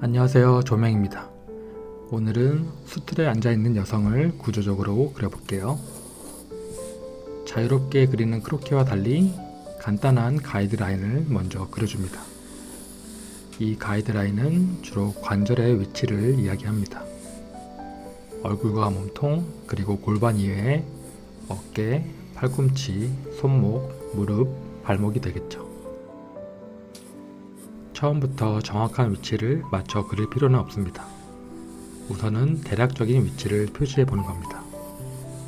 안녕하세요, 조명입니다. 오늘은 수틀에 앉아있는 여성을 구조적으로 그려볼게요. 자유롭게 그리는 크로키와 달리 간단한 가이드라인을 먼저 그려줍니다. 이 가이드라인은 주로 관절의 위치를 이야기합니다. 얼굴과 몸통, 그리고 골반 이외에 어깨, 팔꿈치, 손목, 무릎, 발목이 되겠죠. 처음부터 정확한 위치를 맞춰 그릴 필요는 없습니다. 우선은 대략적인 위치를 표시해 보는 겁니다.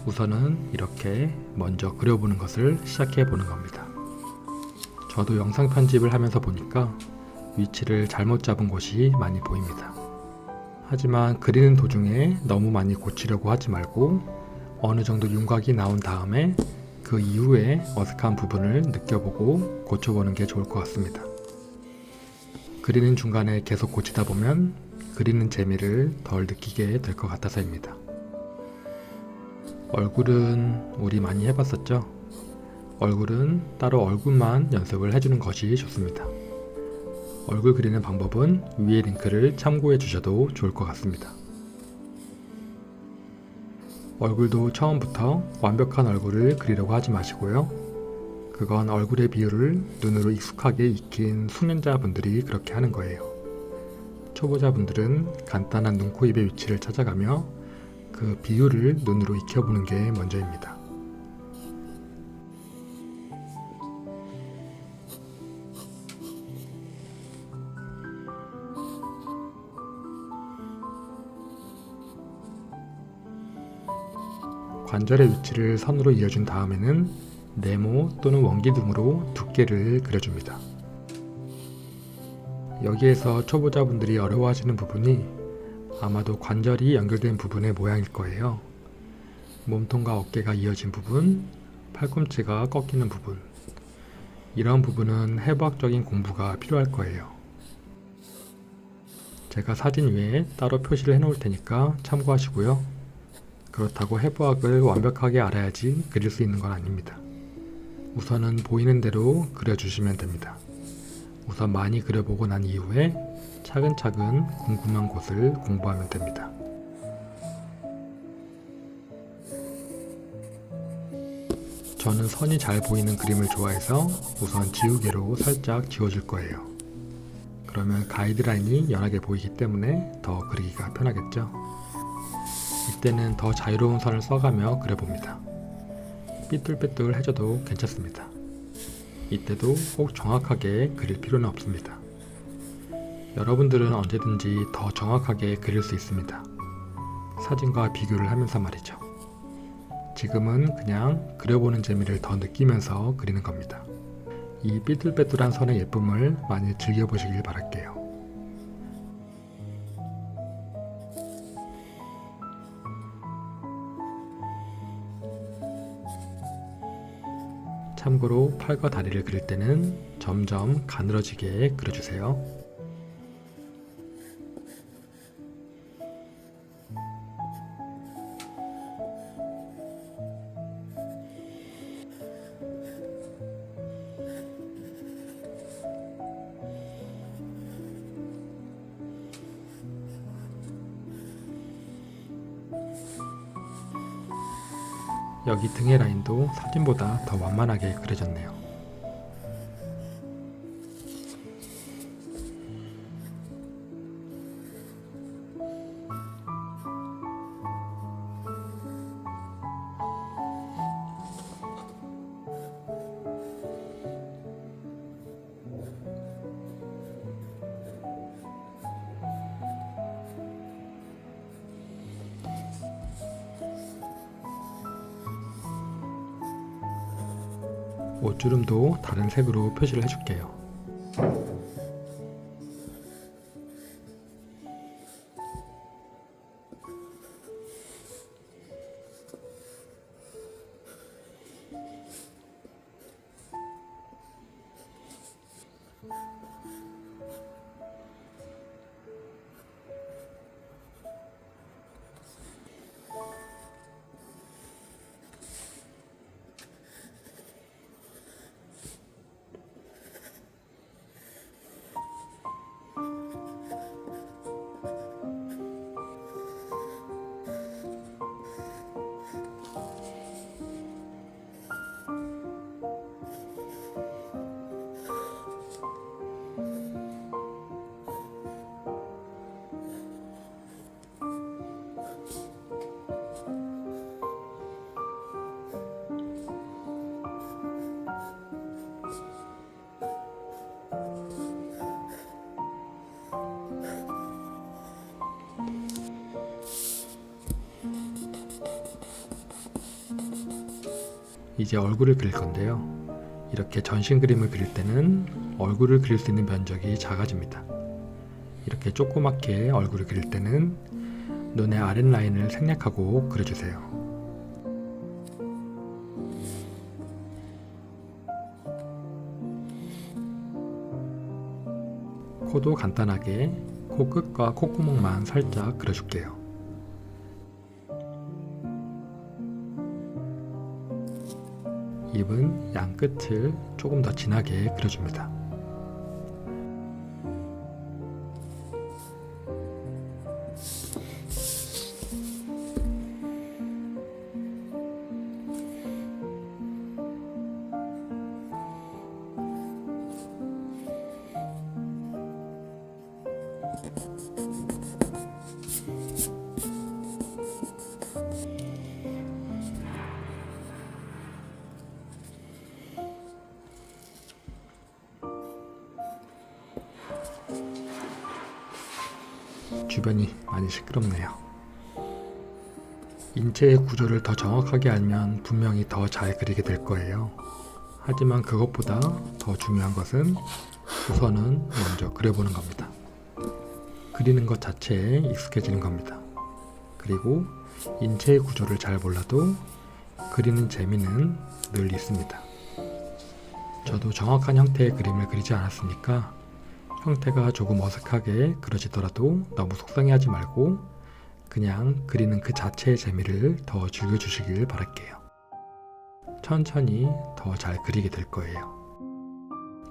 우선은 이렇게 먼저 그려보는 것을 시작해 보는 겁니다. 저도 영상 편집을 하면서 보니까 위치를 잘못 잡은 곳이 많이 보입니다. 하지만 그리는 도중에 너무 많이 고치려고 하지 말고 어느 정도 윤곽이 나온 다음에 그 이후에 어색한 부분을 느껴보고 고쳐보는 게 좋을 것 같습니다. 그리는 중간에 계속 고치다 보면 그리는 재미를 덜 느끼게 될 것 같아서입니다. 얼굴은 우리 많이 해봤었죠? 얼굴은 따로 얼굴만 연습을 해주는 것이 좋습니다. 얼굴 그리는 방법은 위에 링크를 참고해 주셔도 좋을 것 같습니다. 얼굴도 처음부터 완벽한 얼굴을 그리려고 하지 마시고요. 그건 얼굴의 비율을 눈으로 익숙하게 익힌 숙련자분들이 그렇게 하는 거예요. 초보자분들은 간단한 눈, 코, 입의 위치를 찾아가며 그 비율을 눈으로 익혀보는 게 먼저입니다. 관절의 위치를 선으로 이어준 다음에는 네모 또는 원기 등으로 두께를 그려줍니다. 여기에서 초보자분들이 어려워하시는 부분이 아마도 관절이 연결된 부분의 모양일 거예요. 몸통과 어깨가 이어진 부분, 팔꿈치가 꺾이는 부분, 이런 부분은 해부학적인 공부가 필요할 거예요. 제가 사진 위에 따로 표시를 해 놓을 테니까 참고하시고요. 그렇다고 해부학을 완벽하게 알아야지 그릴 수 있는 건 아닙니다. 우선은 보이는 대로 그려주시면 됩니다. 우선 많이 그려보고 난 이후에 차근차근 궁금한 곳을 공부하면 됩니다. 저는 선이 잘 보이는 그림을 좋아해서 우선 지우개로 살짝 지워줄 거예요. 그러면 가이드라인이 연하게 보이기 때문에 더 그리기가 편하겠죠? 이때는 더 자유로운 선을 써가며 그려봅니다. 삐뚤빼뚤 해줘도 괜찮습니다. 이때도 꼭 정확하게 그릴 필요는 없습니다. 여러분들은 언제든지 더 정확하게 그릴 수 있습니다. 사진과 비교를 하면서 말이죠. 지금은 그냥 그려보는 재미를 더 느끼면서 그리는 겁니다. 이 삐뚤빼뚤한 선의 예쁨을 많이 즐겨보시길 바랄게요. 참고로 팔과 다리를 그릴 때는 점점 가늘어지게 그려주세요. 여기 등의 라인도 사진보다 더 완만하게 그려졌네요. 옷주름도 다른 색으로 표시를 해줄게요. 이제 얼굴을 그릴 건데요. 이렇게 전신 그림을 그릴 때는 얼굴을 그릴 수 있는 면적이 작아집니다. 이렇게 조그맣게 얼굴을 그릴 때는 눈의 아랫라인을 생략하고 그려주세요. 코도 간단하게 코끝과 콧구멍만 살짝 그려줄게요. 입은 양 끝을 조금 더 진하게 그려줍니다. 주변이 많이 시끄럽네요. 인체의 구조를 더 정확하게 알면 분명히 더 잘 그리게 될 거예요. 하지만 그것보다 더 중요한 것은 우선은 먼저 그려보는 겁니다. 그리는 것 자체에 익숙해지는 겁니다. 그리고 인체의 구조를 잘 몰라도 그리는 재미는 늘 있습니다. 저도 정확한 형태의 그림을 그리지 않았으니까 형태가 조금 어색하게 그려지더라도 너무 속상해하지 말고 그냥 그리는 그 자체의 재미를 더 즐겨주시길 바랄게요. 천천히 더 잘 그리게 될 거예요.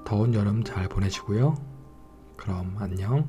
더운 여름 잘 보내시고요. 그럼 안녕.